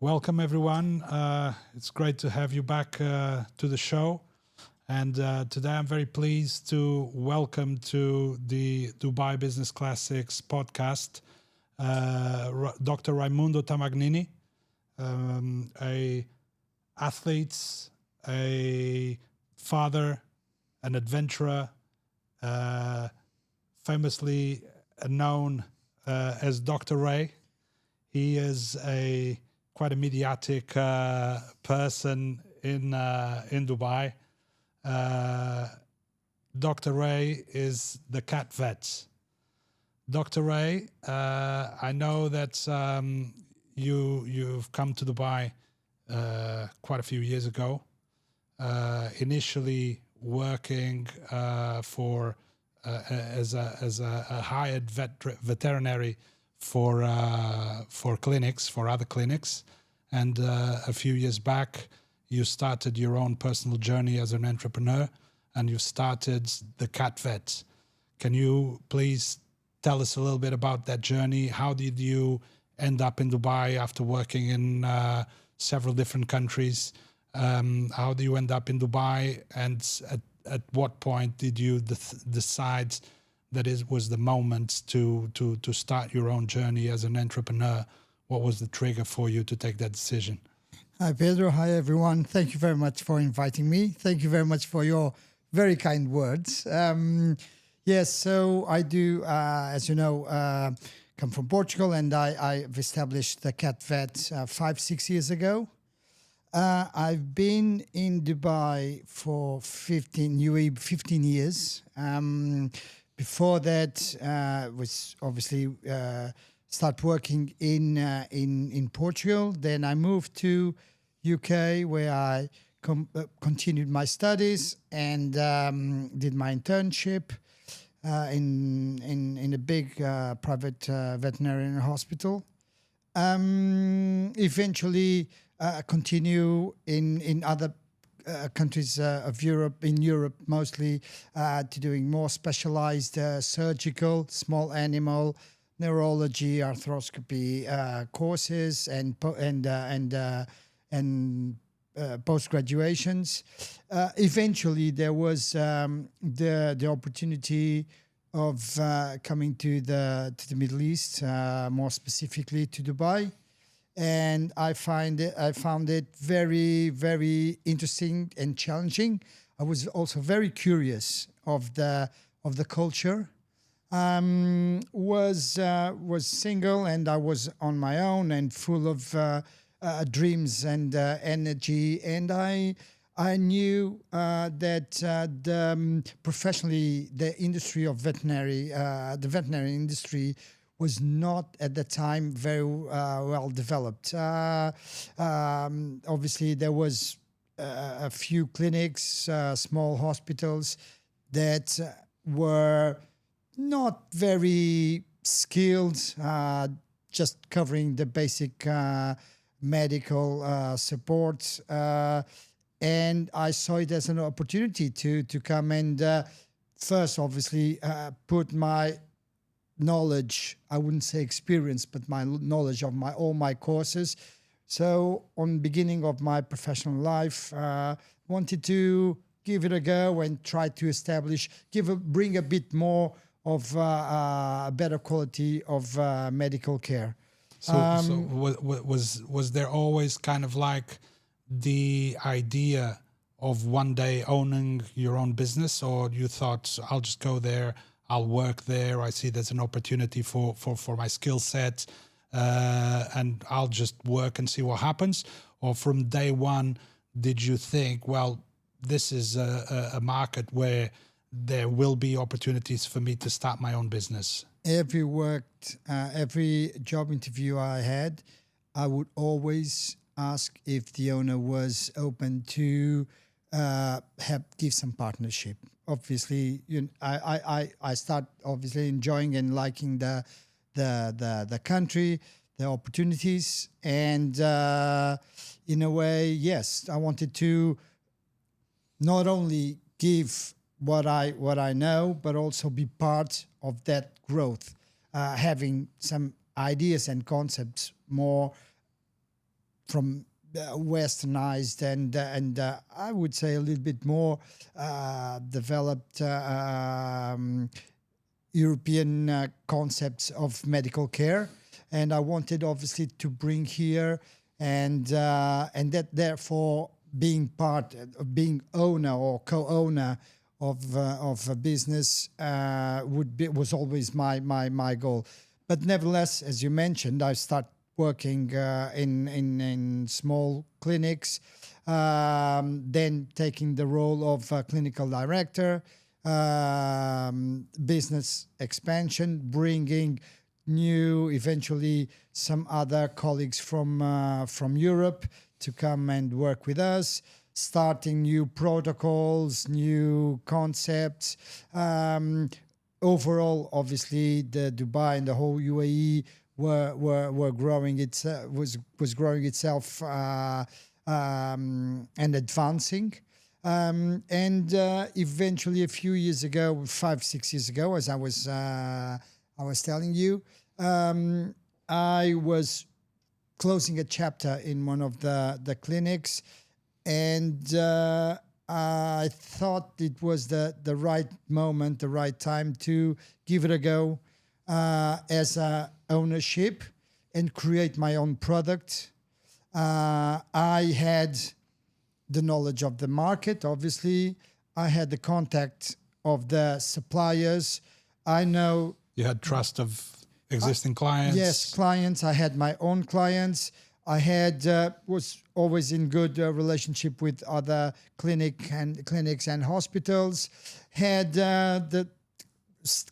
Welcome, everyone. It's great to have you back to the show. And today I'm very pleased to welcome to the Dubai Business Classics podcast Dr. Raimundo Tamagnini, a athlete, a father, an adventurer, famously known as Dr. Ray. He is quite a mediatic person in Dubai. Dr. Ray is the cat vet. Dr. Ray, I know that you've come to Dubai quite a few years ago. Initially working as a hired veterinary for clinics, for other clinics, and a few years back you started your own personal journey as an entrepreneur, and you started the Cat Vet. Can you please tell us a little bit about that journey? How did you end up in Dubai after working in several different countries? How do you end up in Dubai, and at what point did you decide that it was the moment to start your own journey as an entrepreneur? What was the trigger for you to take that decision? Hi, Pedro. Hi, everyone. Thank you very much for inviting me. Thank you very much for your very kind words. Yes, so I do, as you know, come from Portugal, and I've established the Cat Vet 5-6 years ago. I've been in Dubai for 15 years. Before that, was obviously start working in Portugal. Then I moved to UK, where I continued my studies and did my internship in a big private veterinary hospital. Eventually, continue in other countries of Europe, in Europe mostly, to doing more specialized surgical, small animal, neurology, arthroscopy courses and post graduations. Eventually, there was the opportunity of coming to the Middle East, more specifically to Dubai. And I found it very, very interesting and challenging. I was also very curious of the culture. Was single, and I was on my own and full of dreams and energy. And I knew that professionally the industry of the veterinary industry was not at the time very well developed. Obviously, there was a few clinics, small hospitals that were not very skilled, just covering the basic medical support. And I saw it as an opportunity to come and first, obviously, put my knowledge, I wouldn't say experience, but my knowledge of all my courses. So on beginning of my professional life, wanted to give it a go and try to bring a bit more of a better quality of medical care. So was there always kind of like the idea of one day owning your own business, or you thought, I'll just go there, I'll work there, I see there's an opportunity for my skill set, and I'll just work and see what happens? Or from day one, did you think, well, this is a market where there will be opportunities for me to start my own business? Every job interview I had, I would always ask if the owner was open to give some partnership. Obviously, I start obviously enjoying and liking the country, the opportunities, and in a way, yes, I wanted to not only give what I know, but also be part of that growth, having some ideas and concepts more westernized and I would say a little bit more developed European concepts of medical care, and I wanted obviously to bring here and that therefore being being owner or co-owner of a business was always my goal. But nevertheless, as you mentioned, I start working in small clinics, then taking the role of clinical director, business expansion, bringing eventually some other colleagues from Europe to come and work with us, starting new protocols, new concepts. Overall, obviously, the Dubai and the whole UAE were growing. Was growing itself and advancing. And eventually, a few years ago, 5-6 years ago, as I was telling you, I was closing a chapter in one of the clinics, and I thought it was the right moment, the right time to give it a go as a ownership and create my own product. I had the knowledge of the market, obviously. I had the contact of the suppliers. I know... You had trust of existing clients? Yes, clients. I had my own clients. I was always in good relationship with other clinics and hospitals. Had the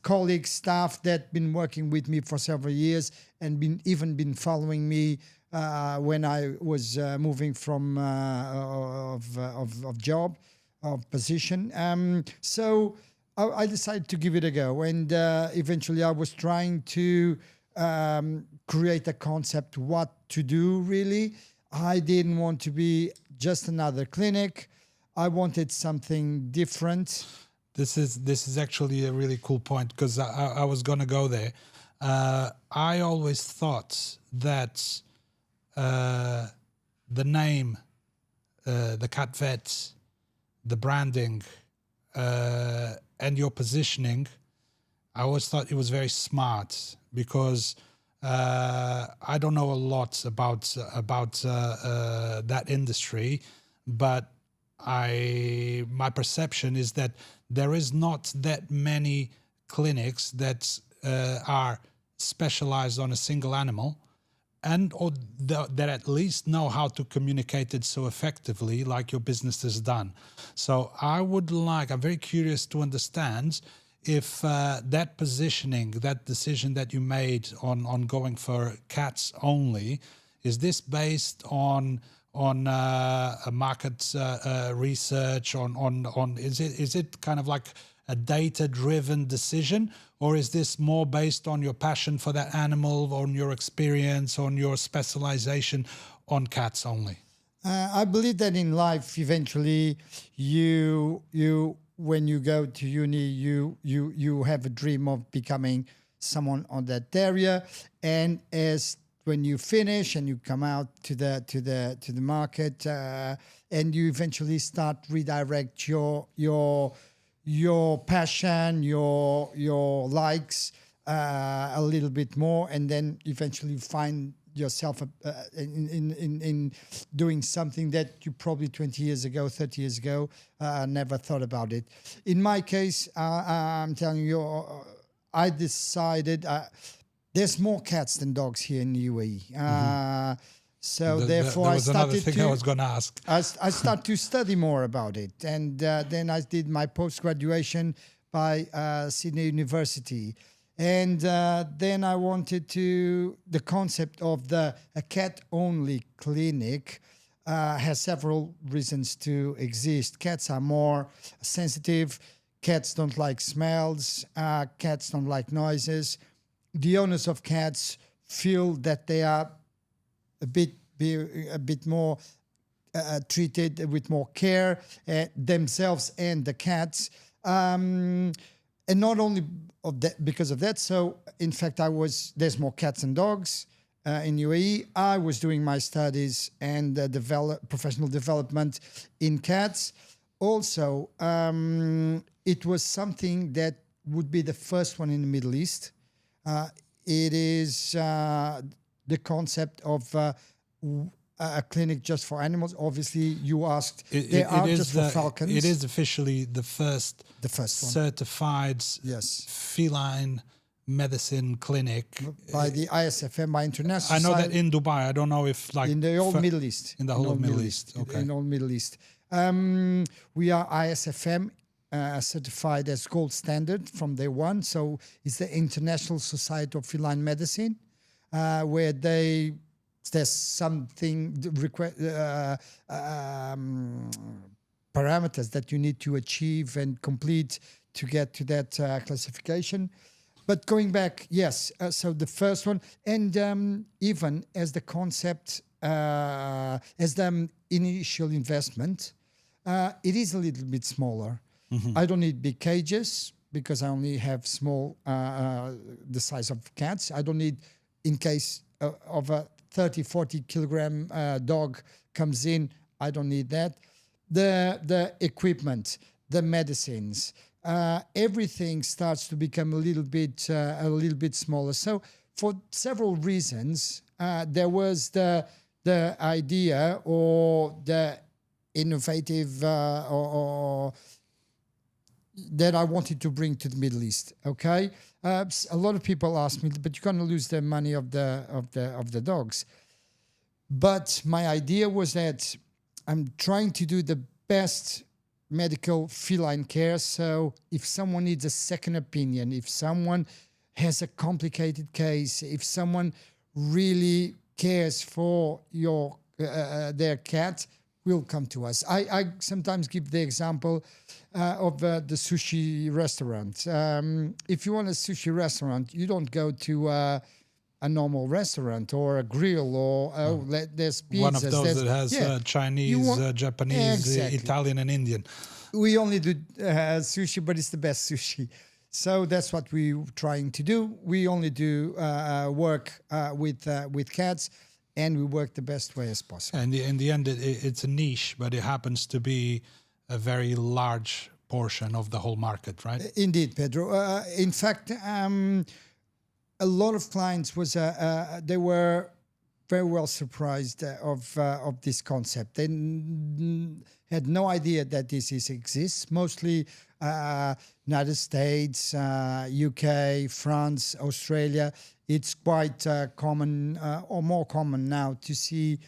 colleagues, staff that been working with me for several years and been following me when I was moving from of position. So I decided to give it a go, and eventually I was trying to create a concept what to do. Really, I didn't want to be just another clinic. I wanted something different. This is actually a really cool point, because I was going to go there. I always thought that the name, the Cat Vet, the branding, and your positioning, I always thought it was very smart, because I don't know a lot about that industry, but my perception is that there is not that many clinics that are specialized on a single animal, or that at least know how to communicate it so effectively like your business has done. So I'm very curious to understand if that positioning, that decision that you made on going for cats only, is this based on a market research, is it kind of like a data-driven decision, or is this more based on your passion for that animal, on your experience, on your specialization on cats only? I believe that in life, eventually, when you go to uni, you have a dream of becoming someone on that area, and when you finish and you come out to the market, and you eventually start redirect your passion, your likes a little bit more, and then eventually find yourself in doing something that you probably 20 years ago, 30 years ago, never thought about it. In my case, I'm telling you, I decided there's more cats than dogs here in the UAE. So therefore, that was another thing I was going to ask. I started to study more about it, and then I did my post-graduation by Sydney University, and then I wanted the concept of a cat-only clinic has several reasons to exist. Cats are more sensitive. Cats don't like smells. Cats don't like noises. The owners of cats feel that they are a bit more treated with more care, themselves and the cats, and not only because of that. So in fact, there's more cats and dogs, in UAE. I was doing my studies and professional development in cats. Also, it was something that would be the first one in the Middle East. It is the concept of a clinic just for animals. Obviously, you asked, they are just for falcons. It is officially the first one. Certified feline medicine clinic by the ISFM, by International I know Society. that in Dubai. I don't know if like in the whole Middle East. In the whole of Middle East. Okay. In all Middle East. We are ISFM certified as gold standard from day one. So it's the International Society of Feline Medicine, where there's something parameters that you need to achieve and complete to get to that classification. But going back, yes, so the first one, and even as the concept, as the initial investment, it is a little bit smaller. Mm-hmm. I don't need big cages because I only have small, the size of cats. I don't need, in case of a 30, 40 kilogram dog comes in, I don't need that. The equipment, the medicines, everything starts to become a little bit smaller. So for several reasons, there was the idea or the innovative or that I wanted to bring to the Middle East. Okay, a lot of people ask me, but you're going to lose the money of the dogs. But my idea was that I'm trying to do the best medical feline care. So if someone needs a second opinion, if someone has a complicated case, if someone really cares for their cat, will come to us. I sometimes give the example of the sushi restaurant. If you want a sushi restaurant, you don't go to a normal restaurant or a grill or there's pizzas. One of those that has Chinese, Japanese, exactly. Italian and Indian. We only do sushi, but it's the best sushi. So that's what we're trying to do. We only do work with cats, and we work the best way as possible. And in the end, it's a niche, but it happens to be a very large portion of the whole market, right? Indeed, Pedro. In fact, a lot of clients they were very well surprised of this concept. They had no idea that this exists. Mostly United States, UK, France, Australia. It's quite common or more common now to see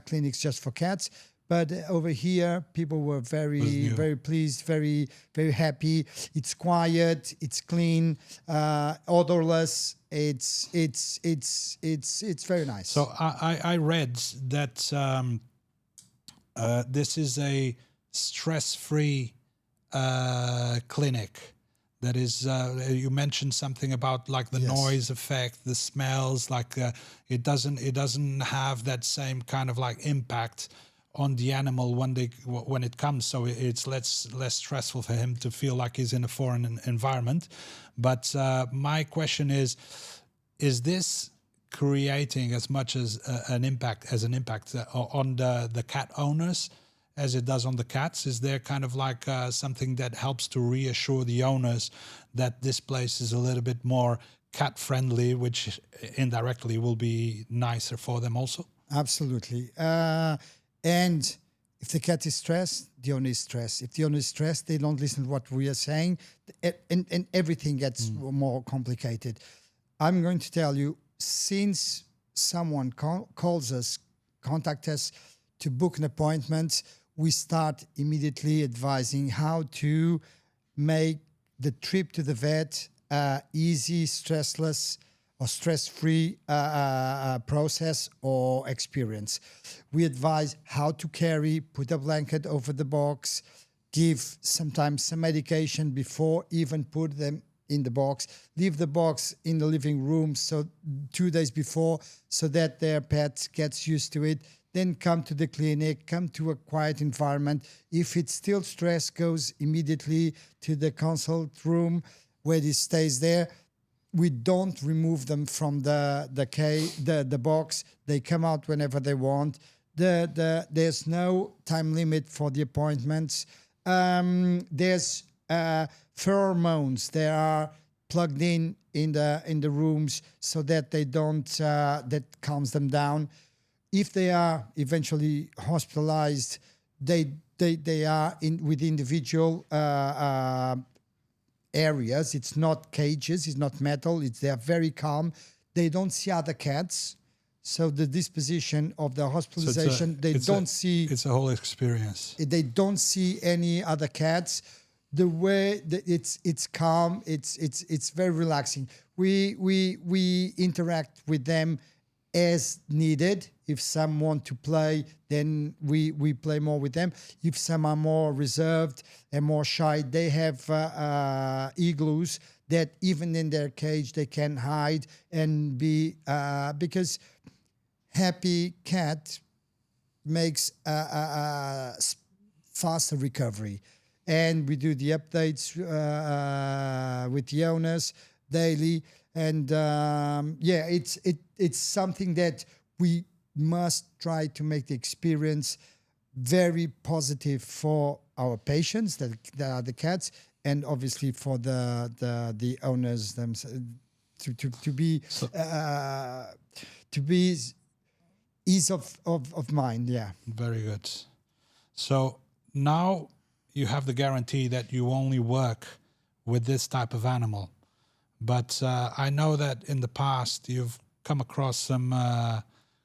clinics just for cats. But over here, people were very pleased, very, very happy. It's quiet, it's clean, odorless. It's very nice. So I read that this is a stress-free clinic. That is, you mentioned something about like the noise effect, the smells. Like it doesn't have that same kind of like impact on the animal when it comes. So it's less stressful for him to feel like he's in a foreign environment. But my question is this creating as much as an impact on the cat owners as it does on the cats? Is there kind of like something that helps to reassure the owners that this place is a little bit more cat friendly, which indirectly will be nicer for them also? Absolutely. And if the cat is stressed, the owner is stressed. If the owner is stressed, they don't listen to what we are saying, and everything gets more complicated. I'm going to tell you, since someone calls us, contact us to book an appointment, we start immediately advising how to make the trip to the vet easy, stressless, or stress-free process or experience. We advise how to carry, put a blanket over the box, give sometimes some medication before even put them in the box, leave the box in the living room 2 days before so that their pet gets used to it. Then come to the clinic, come to a quiet environment. If it's still stress, goes immediately to the consult room where it stays there. we don't remove them from the box. They come out whenever they want. There's no time limit for the appointments. There's pheromones. They are plugged in the rooms so that they don't that calms them down. If they are eventually hospitalized, they are with individual areas. It's not cages. It's not metal. They are very calm. They don't see other cats. So the disposition of the hospitalization, it's a whole experience. They don't see any other cats. The way that it's calm, it's very relaxing. We interact with them as needed. If some want to play, then we play more with them. If some are more reserved and more shy, they have igloos that even in their cage they can hide and be because happy cat makes a faster recovery. And we do the updates with the owners daily. And it's something that we must try to make the experience very positive for our patients, that are the cats, and obviously for the owners themselves, to be ease of mind. Yeah. Very good. So now you have the guarantee that you only work with this type of animal. But I know that in the past you've come across some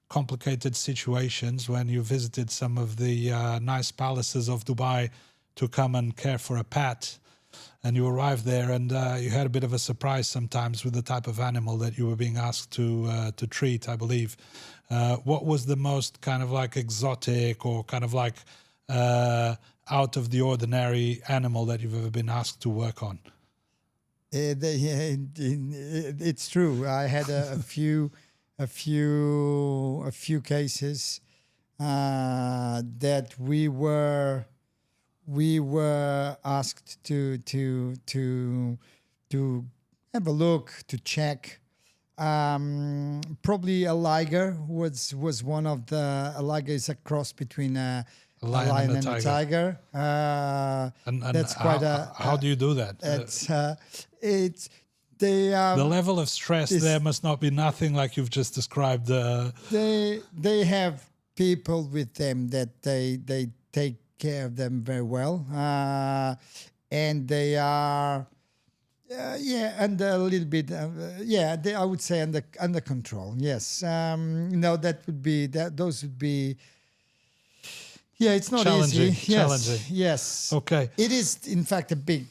complicated situations when you visited some of the nice palaces of Dubai to come and care for a pet. And you arrived there and you had a bit of a surprise sometimes with the type of animal that you were being asked to treat, I believe. What was the most kind of like exotic or kind of like out of the ordinary animal that you've ever been asked to work on? It's true. I had a few cases that we were asked to have a look, to check. Probably a liger was one of the. A liger is a cross between a lion and a tiger. And that's quite how do you do that? The level of stress there must not be nothing like you've just described. They have people with them that they take care of them very well, and they are and a little bit I would say under control. Yes, that would be those would be. Yeah, it's not challenging, easy. Challenging. Yes. Okay. It is, in fact, a big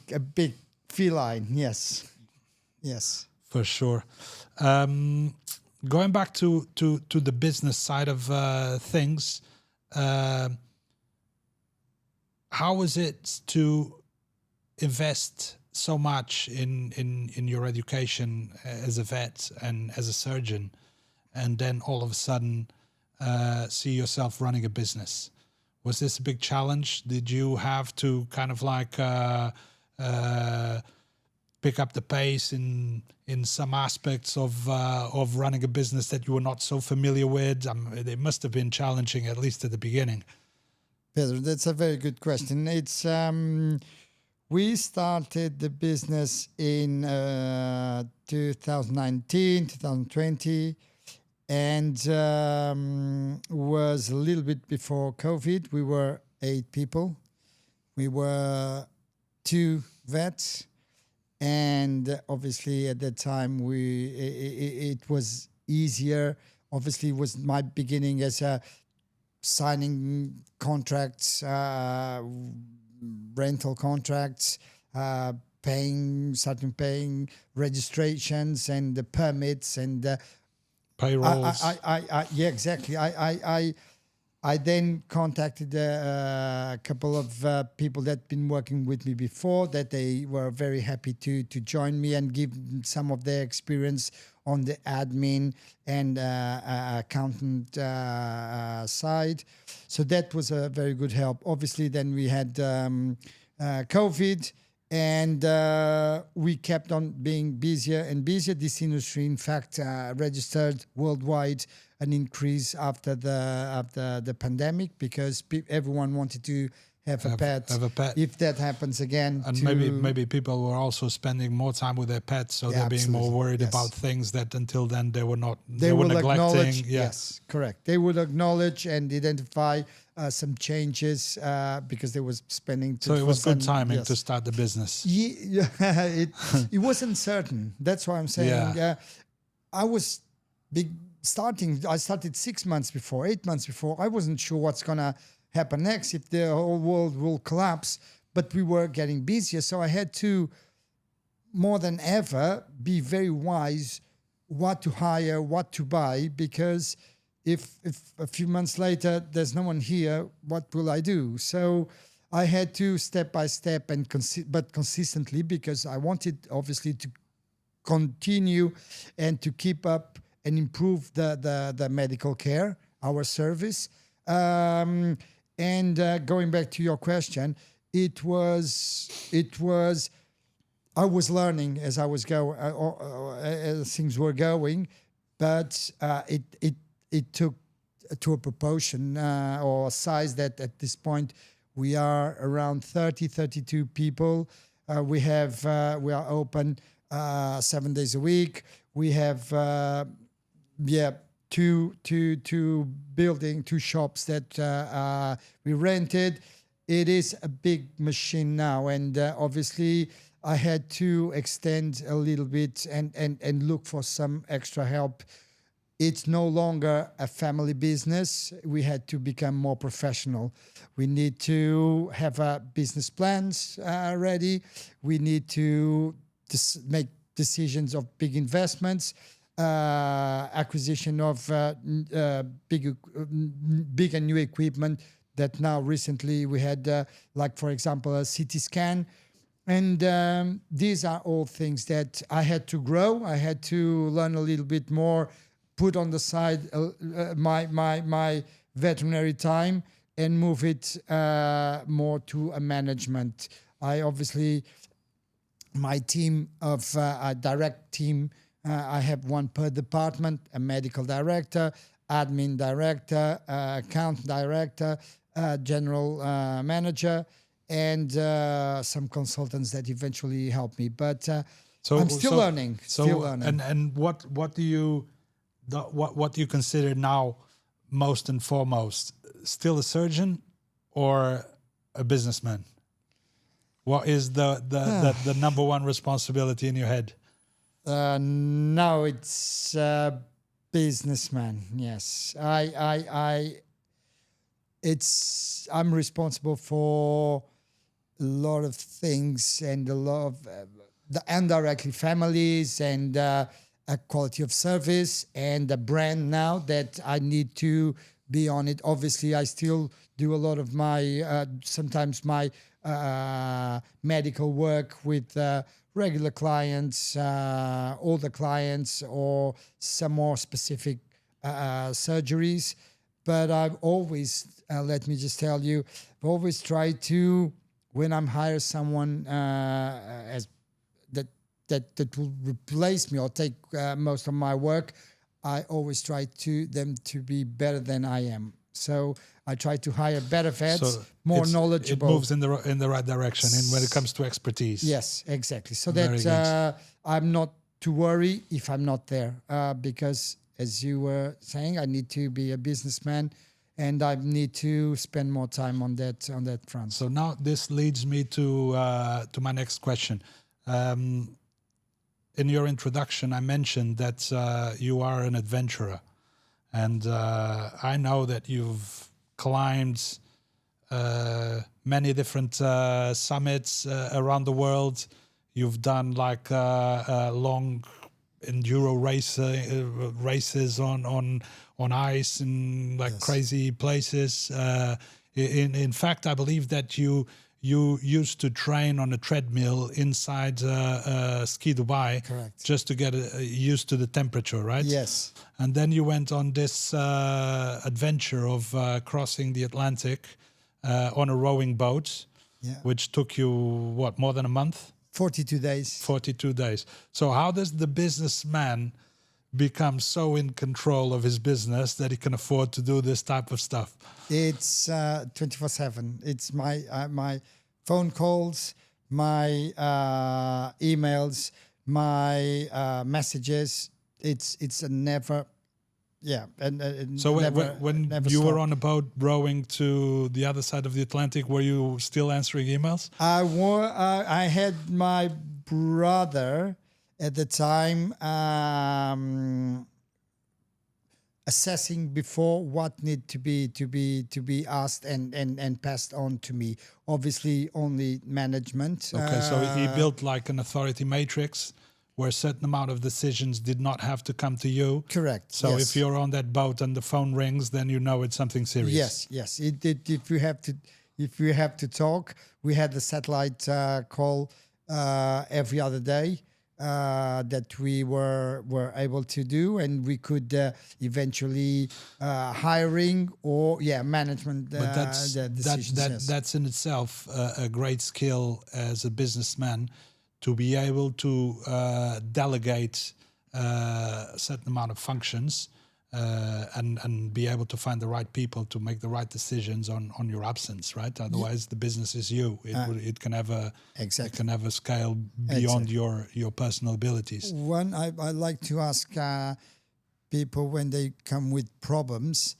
feline. Yes. For sure. Going back to the business side of things, how was it to invest so much in your education as a vet and as a surgeon, and then all of a sudden see yourself running a business? Was this a big challenge? Did you have to kind of like pick up the pace in some aspects of running a business that you were not so familiar with? It must have been challenging, at least at the beginning. Pedro, that's a very good question. It's we started the business in 2019, 2020. And was a little bit before COVID. We were 8 people. We were 2 vets, and obviously at that time it was easier. Obviously, it was my beginning as a signing contracts, rental contracts, paying registrations and the permits and. Payrolls. Yeah, exactly. I then contacted a couple of people that had been working with me before, that they were very happy to join me and give some of their experience on the admin and accountant side. So that was a very good help. Obviously, then we had COVID, And we kept on being busier and busier. This industry, in fact, registered worldwide an increase after the pandemic, because everyone wanted to have a pet. If that happens again, and maybe people were also spending more time with their pets, so they're being more worried about things that until then they were not. They were neglecting. Yes, correct. They would acknowledge and identify some changes because they were spending. So it was good timing to start the business. Yeah, it wasn't certain. That's why I'm saying. I was starting. I started 6 months before, 8 months before. I wasn't sure what's gonna happen next, if the whole world will collapse, but we were getting busier, so I had to, more than ever, be very wise what to hire, what to buy, because if a few months later there's no one here, what will I do? So I had to step by step and but consistently, because I wanted obviously to continue and to keep up and improve the medical care, our service. And going back to your question, it was I was learning as I was as things were going, but it took to a proportion or a size that at this point we are around 32 people. We are open 7 days a week. We have two shops that we rented. It is a big machine now, and obviously I had to extend a little bit and look for some extra help. It's no longer a family business. We had to become more professional. We need to have business plans ready. We need to make decisions of big investments. Acquisition of big and new equipment that now recently we had, like for example, a CT scan. And these are all things that I had to grow. I had to learn a little bit more, put on the side my veterinary time and move it more to a management. My team of a direct team, I have one per department, a medical director, admin director, account director, general manager, and some consultants that eventually help me. But I'm still learning. And what do you consider now most and foremost? Still a surgeon or a businessman? What is the number one responsibility in your head? Now it's businessman. Yes, I'm responsible for a lot of things and a lot of indirectly families and a quality of service and a brand now that I need to be on it. Obviously, I still do a lot of my sometimes my medical work with regular clients, older clients, or some more specific surgeries. But I've always, let me just tell you, I've always tried to, when I'm hire someone that will replace me or take most of my work, I always try them to be better than I am. So I try to hire better vets, more knowledgeable. It moves in the right direction when it comes to expertise. Yes, exactly. So that I'm not to worry if I'm not there, because as you were saying, I need to be a businessman, and I need to spend more time on that front. So now this leads me to my next question. In your introduction, I mentioned that you are an adventurer. And I know that you've climbed many different summits around the world. You've done like long enduro races on ice in like crazy places. In fact, I believe that you used to train on a treadmill inside Ski Dubai. Correct. Just to get used to the temperature, right? Yes. And then you went on this adventure of crossing the Atlantic on a rowing boat. Yeah. which took you, what, more than a month? 42 days. 42 days. So how does the businessman become so in control of his business that he can afford to do this type of stuff? It's 24/7. It's my phone calls, my emails, my messages. It's a never, So never, when never you stop. were on a boat rowing to the other side of the Atlantic, were you still answering emails? I had my brother at the time assessing before what need to be asked and passed on to me. Obviously, only management. Okay, so he built like an authority matrix where a certain amount of decisions did not have to come to you. Correct. So yes. if you're on that boat and the phone rings, then you know it's something serious. Yes. If you have to talk, we had the satellite call every other day that we were able to do, and we could eventually hiring or management. But the decisions, that's in itself a great skill as a businessman, to be able to delegate a certain amount of functions and be able to find the right people to make the right decisions on your absence, right? Otherwise, the business is you. It can never Exactly. it can never scale beyond your personal abilities. One, I like to ask people when they come with problems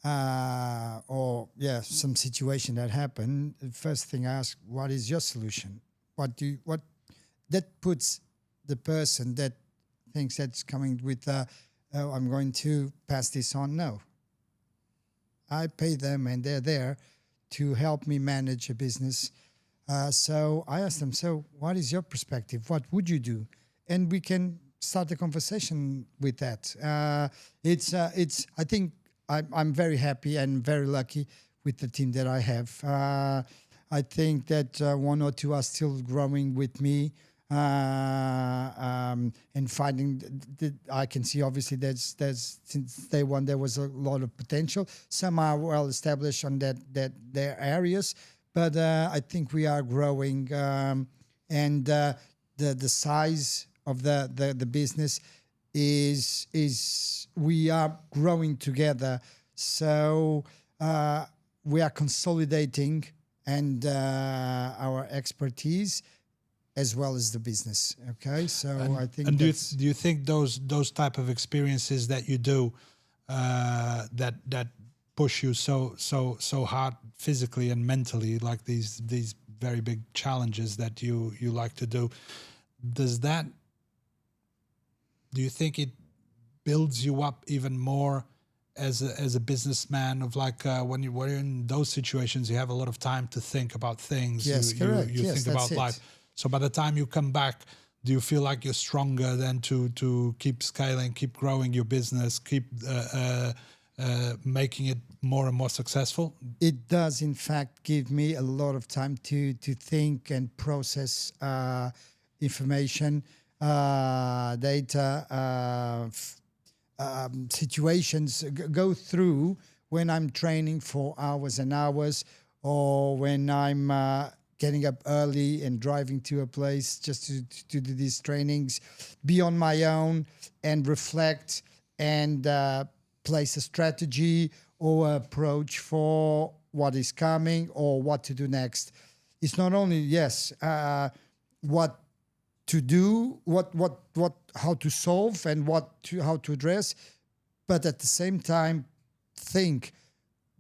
or some situation that happened. The first thing I ask, what is your solution? What that puts the person that thinks that's coming with, I'm going to pass this on. No, I pay them and they're there to help me manage a business. So I asked them, so what is your perspective? What would you do? And we can start a conversation with that. I think I'm very happy and very lucky with the team that I have. I think that one or two are still growing with me. And finding I can see obviously there's since day one there was a lot of potential. Some are well established on that their areas, but I think we are growing, and the size of the business is we are growing together. So we are consolidating and our expertise as well as the business. Okay, so I think. And do you think those type of experiences that you do that push you so hard physically and mentally, like these very big challenges that you like to do, do you think it builds you up even more as a businessman? Of like when you're in those situations, you have a lot of time to think about things. Yes, correct. You think about life. So by the time you come back, do you feel like you're stronger then to keep scaling, keep growing your business, keep making it more and more successful? It does, in fact, give me a lot of time to think and process information, data, situations, go through when I'm training for hours and hours, or when I'm getting up early and driving to a place just to do these trainings, be on my own and reflect and place a strategy or approach for what is coming or what to do next. It's not only, what to do, how to solve and how to address, but at the same time, think,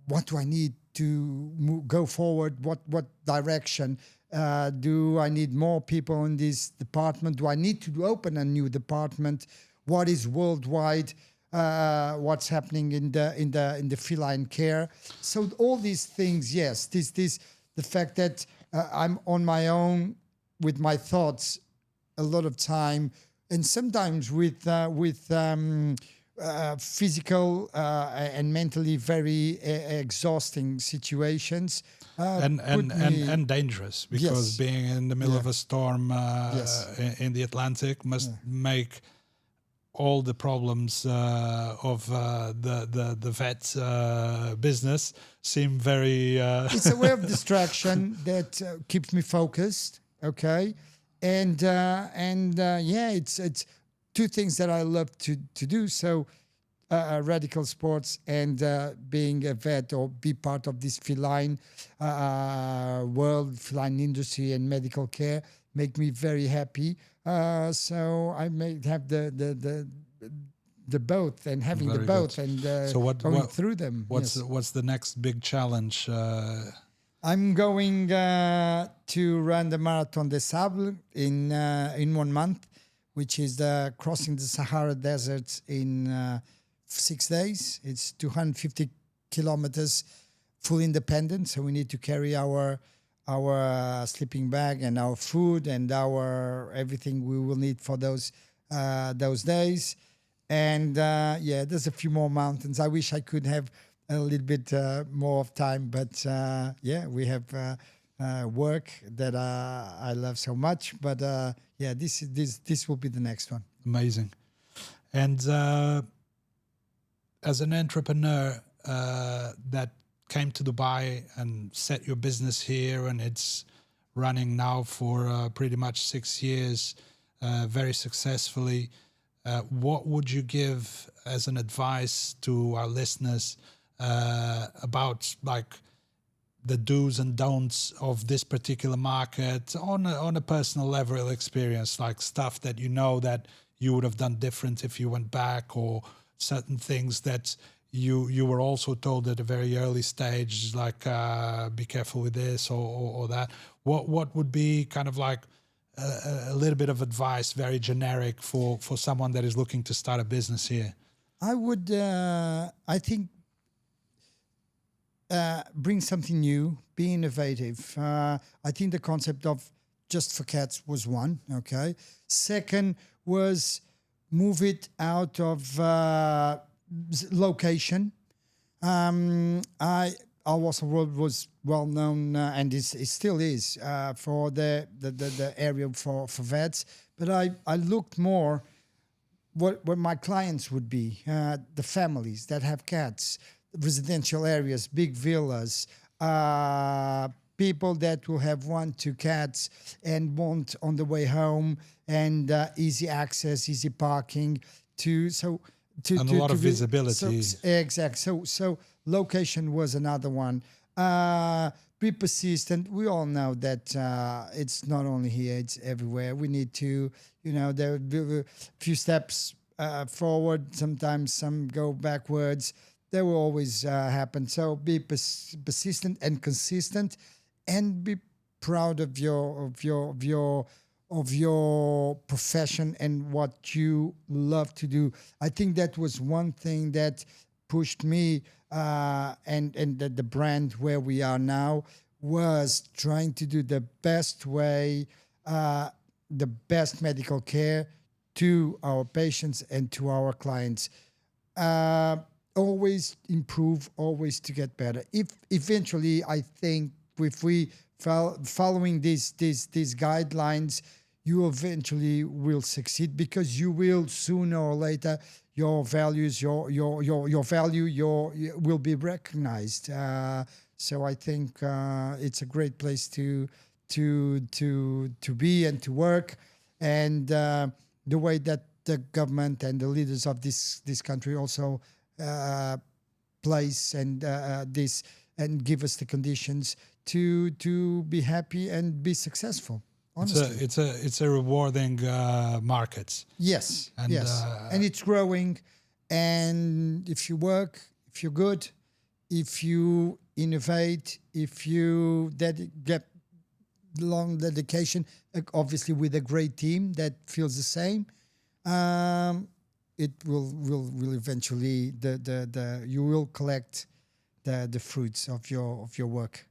what do I need to go forward? What direction? Do I need more people in this department? Do I need to open a new department? What is worldwide? What's happening in the feline care? So all these things, yes. The fact that I'm on my own with my thoughts a lot of time, and sometimes with physical and mentally very exhausting situations, and dangerous, because being in the middle of a storm in the Atlantic must make all the problems of the vet business seem very. It's a way of distraction that keeps me focused. Okay, and yeah, it's two things that I love to do. So. Radical sports and being a vet or be part of this feline world, feline industry and medical care make me very happy. So I may have the both and having Very the both good. and So going through them. What's the next big challenge? I'm going to run the Marathon des Sables in 1 month, which is crossing the Sahara Desert in 6 days. It's 250 kilometers, full independent. So we need to carry our sleeping bag and our food and our everything we will need for those days. And yeah, there's a few more mountains. I wish I could have a little bit more of time, but yeah, we have work that I love so much. But yeah, this will be the next one. Amazing. And as an entrepreneur that came to Dubai and set your business here, and it's running now for pretty much 6 years, very successfully, what would you give as an advice to our listeners about like the do's and don'ts of this particular market on a personal level experience, like stuff that you know that you would have done different if you went back, or certain things that you were also told at a very early stage, like be careful with this or that. What would be kind of like a little bit of advice, very generic for someone that is looking to start a business here? I would, I think, bring something new, be innovative. I think the concept of just for cats was one, okay? Second was move it out of location. Our world was well known and it still is for the area for vets. But I looked more what my clients would be, the families that have cats, residential areas, big villas, people that will have 1-2 cats and want on the way home, and easy access, easy parking and a lot of visibility. Exactly. So location was another one. Be persistent. We all know that it's not only here; it's everywhere. We need to, there will be a few steps forward. Sometimes some go backwards. That will always happen. So be persistent and consistent, and be proud of your profession and what you love to do. I think that was one thing that pushed me and the brand where we are now was trying to do the best way, the best medical care to our patients and to our clients. Always improve, always to get better. If eventually, I think if we following these guidelines, you eventually will succeed, because you will sooner or later your values, your value, will be recognized. So I think it's a great place to be and to work, and the way that the government and the leaders of this country also place and this and give us the conditions to be happy and be successful. Honestly, it's a rewarding market. Yes, and, yes, and it's growing. And if you work, if you're good, if you innovate, if you get long dedication, obviously with a great team that feels the same, it will eventually you will collect the fruits of your work.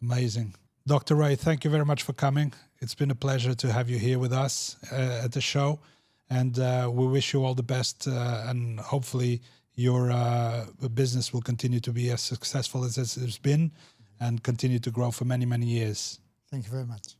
Amazing. Dr. Ray, thank you very much for coming. It's been a pleasure to have you here with us at the show, and we wish you all the best, and hopefully your business will continue to be as successful as it's been and continue to grow for many, many years. Thank you very much.